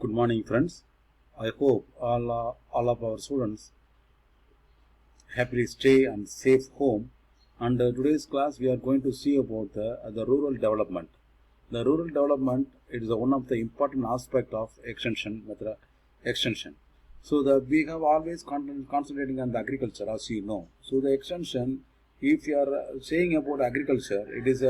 Good morning, friends. I hope all of our students happily stay and safe home. And today's class we are going to see about the rural development. The rural development it is one of the important aspect of extension. So we have always concentrating on the agriculture, as you know. So the extension, if you are saying about agriculture, it is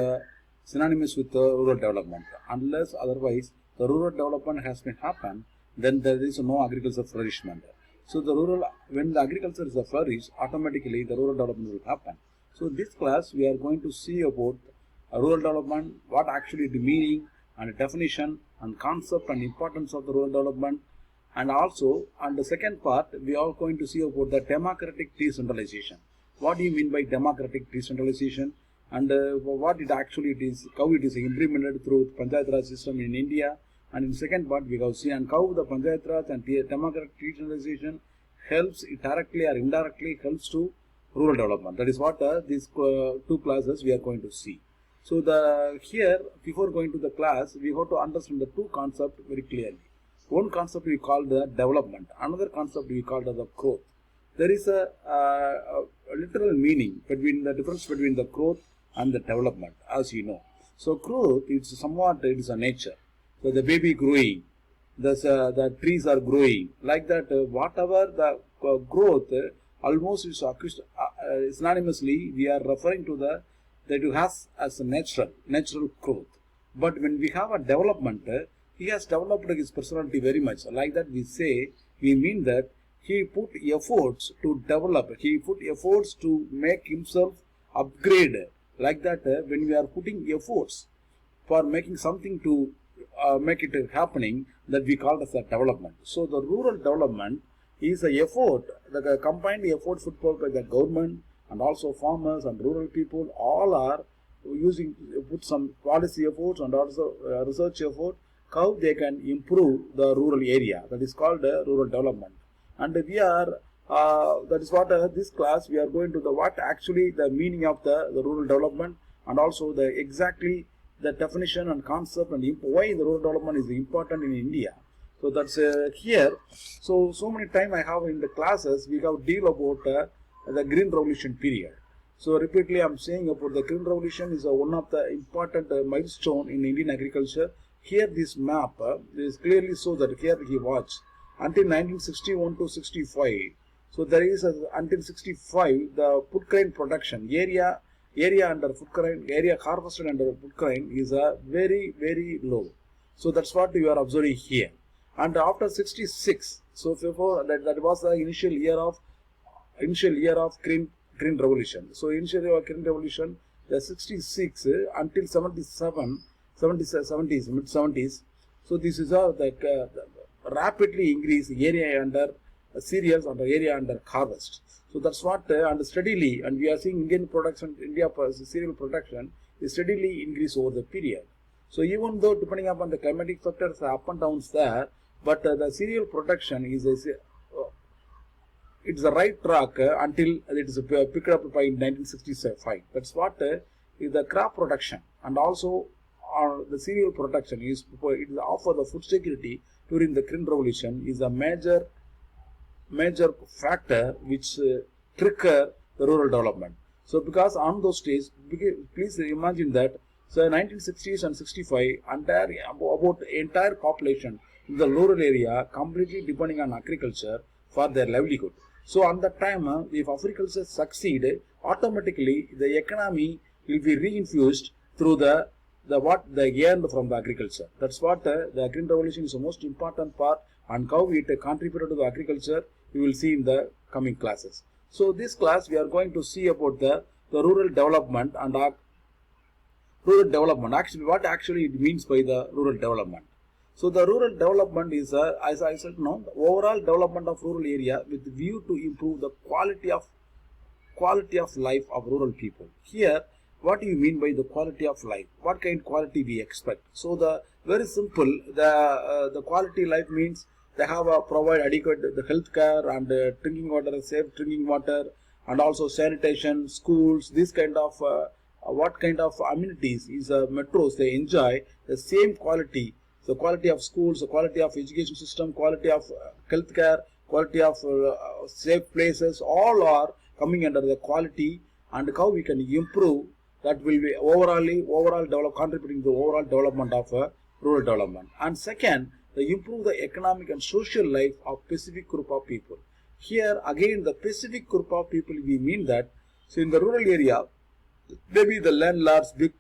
synonymous with the rural development. Unless otherwise the rural development has been happened, then there is no agriculture flourishment. So when the agriculture is flourished, automatically the rural development will happen. So in this class we are going to see about rural development, what actually the meaning and definition and concept and importance of the rural development, and also on the second part we are going to see about the democratic decentralization. What do you mean by democratic decentralization, and what it actually is, how it is implemented through Panchayat Raj system in India. And in second part we have seen and how the Panchayat Raj and democratic decentralization helps directly or indirectly helps to rural development. That is what these two classes we are going to see. So here before going to the class we have to understand the two concepts very clearly. One concept we call the development, another concept we call the growth. There is a literal meaning between the difference between the growth and the development, as you know. So growth is somewhat it is a nature. So the baby growing, the trees are growing, like that. Whatever the growth, almost is synonymously we are referring to that it has as a natural growth. But when we have a development, he has developed his personality very much. Like that we mean that he put efforts to develop, he put efforts to make himself upgrade. Like that when we are putting efforts for making something to make it happening, that we call as a development. So the rural development is a effort, the combined efforts put forth by the government and also farmers and rural people, all are put some policy efforts and also research effort, how they can improve the rural area. That is called rural development. And we are that is what this class we are going to the what actually the meaning of the rural development, and also the exactly the definition and concept and why the rural development is important in India. So that's here. So many time I have in the classes we have deal about the Green Revolution period. So repeatedly I am saying about the Green Revolution is one of the important milestone in Indian agriculture. Here this map is clearly so that here he watch until 1961 to 65. So there is until 65 the food grain production area under food grain, area harvested under food grain is very low. So that's what you are observing here. And after 66, so before that was the initial year of green revolution. So initial year of green revolution, the 66 until 77, 70s, mid 70s. So this is the rapidly increase area under cereals and area under harvest. So that's what and steadily, and we are seeing Indian production, India cereal production is steadily increase over the period. So even though depending upon the climatic factors up and downs there, but the cereal production is it's the right track until it is picked up by 1965. That's what is the crop production, and also the cereal production is it is offer the food security during the Green Revolution is a major factor which trigger the rural development. So because on those days, please imagine that so 1960s and 65 about entire population in the rural area completely depending on agriculture for their livelihood. So on that time if agriculture succeed, automatically the economy will be reinfused through the what they earned from the agriculture. That's what the Green Revolution is the most important part, and how it contributed to the agriculture we will see in the coming classes. So this class we are going to see about the rural development and rural development. Actually, what actually it means by the rural development. So the rural development is, as I said, the overall development of rural area with view to improve the quality of life of rural people. Here, what do you mean by the quality of life? What kind of quality we expect? So the very simple, the quality life means they have provide adequate the health care and drinking water, safe drinking water, and also sanitation, schools. This kind of what kind of amenities is metros they enjoy the same quality. So the quality of schools, the quality of education system, quality of healthcare, quality of safe places, all are coming under the quality, and how we can improve. That will be overall contributing to the overall development of rural development. And second, they improve the economic and social life of specific group of people. Here again, the specific group of people, we mean that, so in the rural area, maybe the landlords, big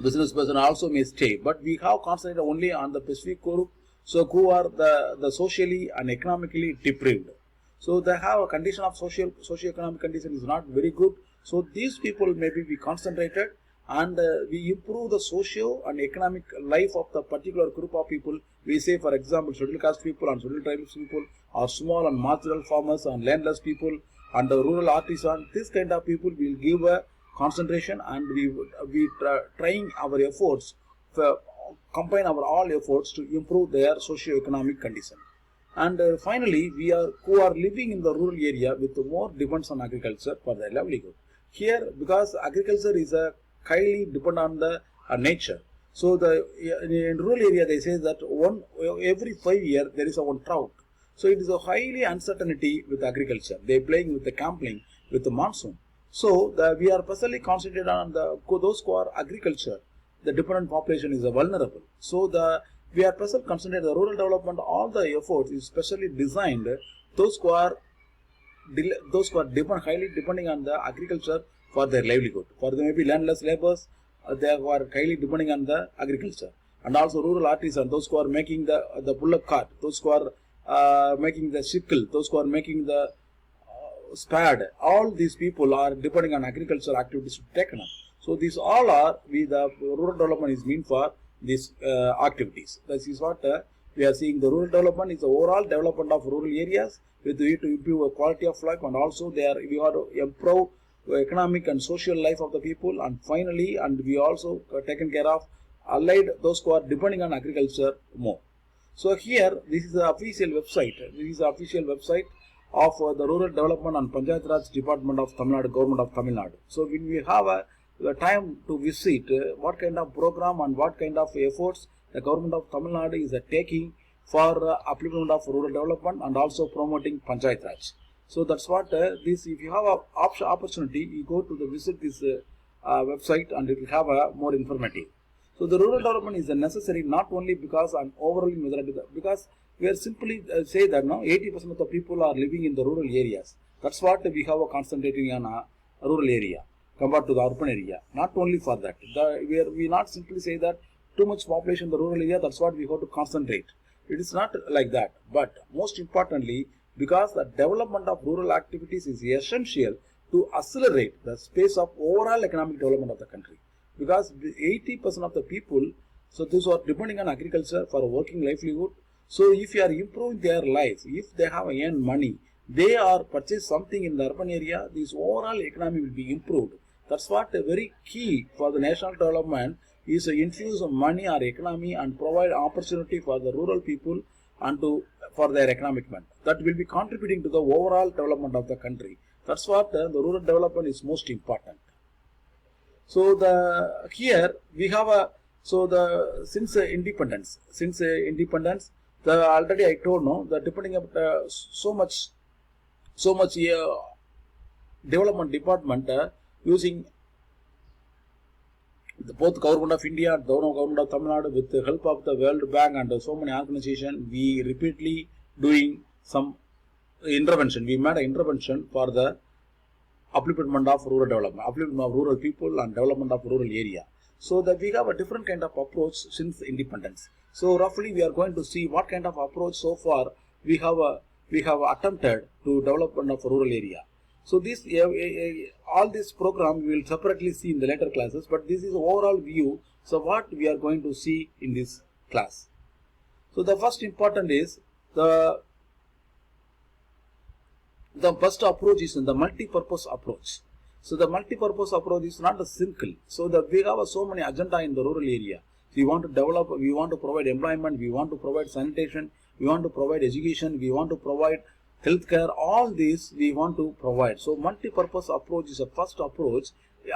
business person also may stay, but we have concentrated only on the specific group, so who are the socially and economically deprived. So they have a condition of socio-economic condition is not very good. So these people maybe we concentrated, and we improve the socio and economic life of the particular group of people. We say, for example, scheduled caste people and scheduled tribal people, or small and marginal farmers and landless people, and the rural artisan. This kind of people will give a concentration, and we trying our efforts, combine our all efforts to improve their socio-economic condition. And finally, we are who are living in the rural area with more depends on agriculture for their livelihood. Here, because agriculture is a highly dependent on the nature. So in rural area they say that every 5 years there is a one drought. So it is a highly uncertainty with agriculture. They are playing with the gambling with the monsoon. So we are personally concentrated on those who are agriculture. The dependent population is vulnerable. So we are presently concentrated the rural development. All the efforts is specially designed those who are highly depending on the agriculture for their livelihood. For the maybe landless laborers, they are highly depending on the agriculture, and also rural artisans, those who are making the bullock cart, those who are making the sickle, those who are making the spade. All these people are depending on agricultural activities to taken up. So these all are the rural development is meant for these activities. This is what we are seeing. The rural development is the overall development of rural areas with the way to improve the quality of life, and also we have to improve economic and social life of the people. And finally, and we also taken care of allied those who are depending on agriculture more. So here, this is the official website. This is the official website of the Rural Development and Panchayat Raj Department of Tamil Nadu, Government of Tamil Nadu. So when we have the time to visit what kind of program and what kind of efforts the Government of Tamil Nadu is taking for upliftment of rural development and also promoting Panchayat Raj. So that's what this. If you have an opportunity, you go to visit this website, and it will have a more informative. So the rural development is necessary not only because an overall majority, because we are simply say that now 80% of the people are living in the rural areas. That's what we have a concentrating on a rural area compared to the urban area. Not only for that, we not simply say that too much population in the rural area. That's what we have to concentrate. It is not like that. But most importantly, because the development of rural activities is essential to accelerate the pace of overall economic development of the country. Because 80% of the people, so those are depending on agriculture for a working livelihood. So if you are improving their life, if they have earned money, they are purchase something in the urban area, this overall economy will be improved. That's what a very key for the national development is to infuse money or economy and provide opportunity for the rural people and for their economic development. That will be contributing to the overall development of the country. That's what the rural development is most important. So here we have since independence, already I told no, the depending upon so much development department using both Government of India and Government of Tamil Nadu with the help of the World Bank and so many organizations, we repeatedly doing some intervention. We made an intervention for the upliftment of rural development, upliftment of rural people and development of rural area. So that we have a different kind of approach since independence. So roughly we are going to see what kind of approach so far we have attempted to development of rural area. So this all this program we will separately see in the later classes, but this is overall view. So what we are going to see in this class. So the first important is the first approach is the multi-purpose approach. So the multi-purpose approach is not a single. So we have so many agenda in the rural area. So we want to develop, we want to provide employment, we want to provide sanitation, we want to provide education, we want to provide healthcare. All these we want to provide. So multi-purpose approach is the first approach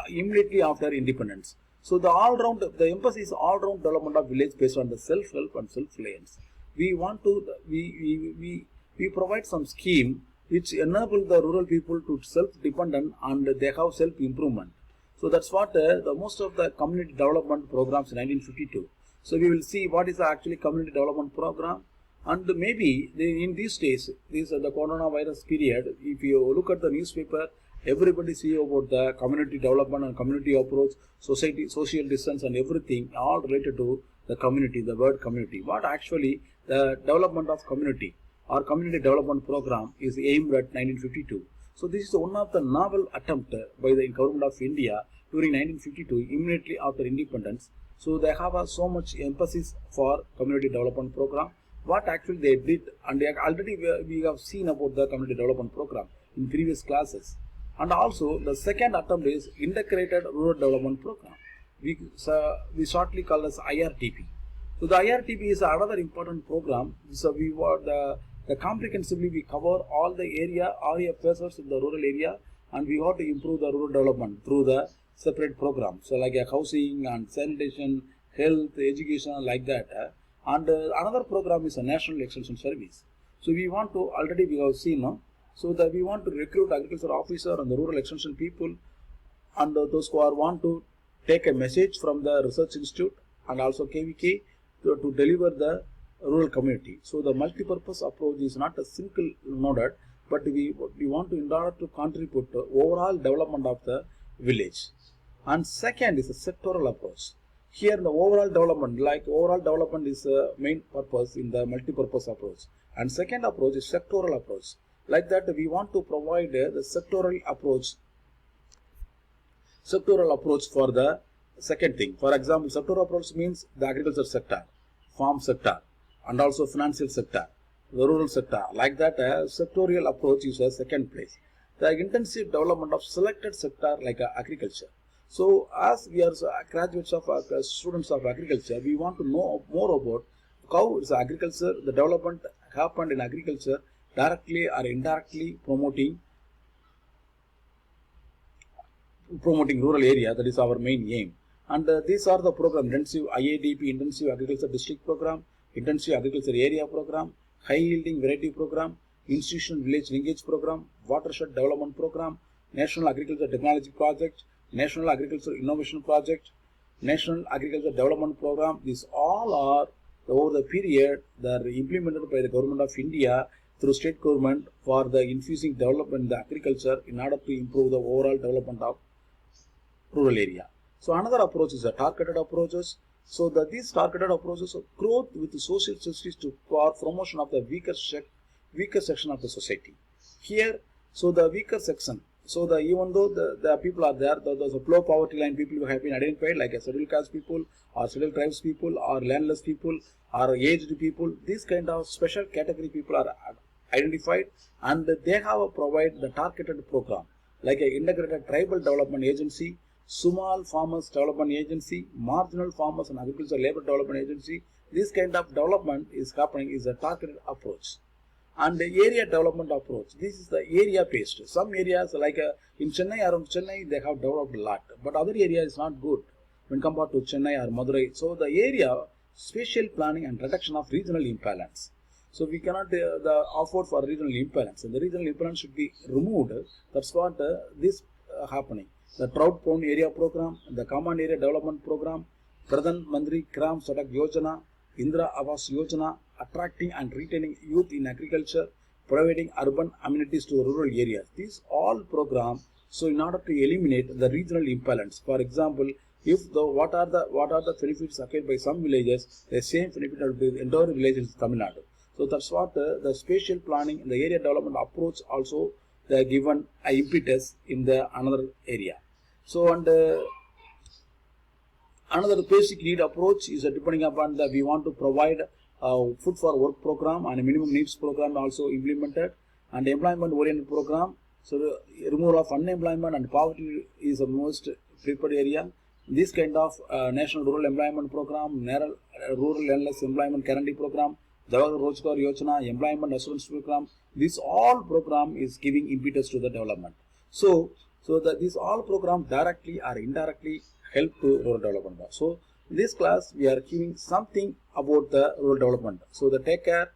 immediately after independence. So the emphasis is all-round development of village based on the self-help and self-reliance. We want to, we provide some scheme which enable the rural people to self-dependent and they have self-improvement. So that's what the most of the community development programs in 1952. So we will see what is the actually community development program, and maybe in these days, this the coronavirus period, if you look at the newspaper, everybody see about the community development and community approach, society, social distance and everything, all related to the community, the word community. What actually the development of community or community development program is aimed at 1952. So this is one of the novel attempt by the government of India during 1952, immediately after independence. So they have so much emphasis for community development program. What actually they did, and already we have seen about the community development program in previous classes. And also the second attempt is integrated rural development program. We shortly call as IRTP. So the IRTP is another important program. So we were the comprehensively we cover all the area facets in the rural area, and we want to improve the rural development through the separate programs. So like housing and sanitation, health, education, like that. And another program is a National Extension Service. So we want to, already we have seen, no? So that we want to recruit agriculture officer and the rural extension people, and those who want to take a message from the research institute and also KVK to deliver the rural community. So the multi-purpose approach is not a single noded, but we want to, in order to contribute to overall development of the village. And second is a sectoral approach. Here the overall development is the main purpose in the multi-purpose approach. And second approach is sectoral approach. Like that, we want to provide the sectoral approach for the second thing. For example, sectoral approach means the agriculture sector, farm sector, and also financial sector, the rural sector. Like that, sectorial approach is a second place. The intensive development of selected sector like agriculture. So as we are graduates of students of agriculture, we want to know more about how is agriculture, the development happened in agriculture, directly or indirectly promoting rural area. That is our main aim. And these are the program: intensive IADP, intensive agriculture district program, intensive agriculture area program, high yielding variety program, institutional village linkage program, watershed development program, national agriculture technology project, national agriculture innovation project, national agriculture development program. These all are over the period that are implemented by the government of India through state government for the infusing development in the agriculture in order to improve the overall development of rural area. So another approach is the targeted approaches. So these targeted approaches of growth with the social justice for promotion of the weaker section of the society. Here, so the weaker section. So even though the people are there, there's a low poverty line people who have been identified like a scheduled caste people or scheduled tribes people or landless people or aged people. These kind of special category people are identified, and they have provide the targeted program like a integrated tribal development agency, small farmers development agency, marginal farmers and agriculture labor development agency. This kind of development is happening is a targeted approach. And the area development approach, this is the area based. Some areas like in Chennai, around Chennai, they have developed a lot, but other area is not good when compared to Chennai or Madurai. So the area spatial planning and reduction of regional imbalance. So we cannot afford for regional imbalance, and the regional imbalance should be removed. That's what this happening. The drought prone area program, the common area development program, Pradhan Mantri Gram Sadak Yojana, Indra Awas Yojana, attracting and retaining youth in agriculture, providing urban amenities to rural areas. These all programs. So in order to eliminate the regional imbalance, for example, if what are the benefits acquired by some villages, the same benefit will be the entire village in Tamil Nadu. So that's what the spatial planning and the area development approach also they given a impetus in the another area. So and another basic need approach is depending upon that we want to provide food for work program and a minimum needs program also implemented, and employment oriented program. So the removal of unemployment and poverty is the most preferred area. This kind of national rural employment program, rural endless employment guarantee program, Jawahar Rozgar Yojana, employment assurance program, this all program is giving impetus to the development. So that these all programs directly or indirectly help to rural development. So in this class we are giving something about the rural development. So the take care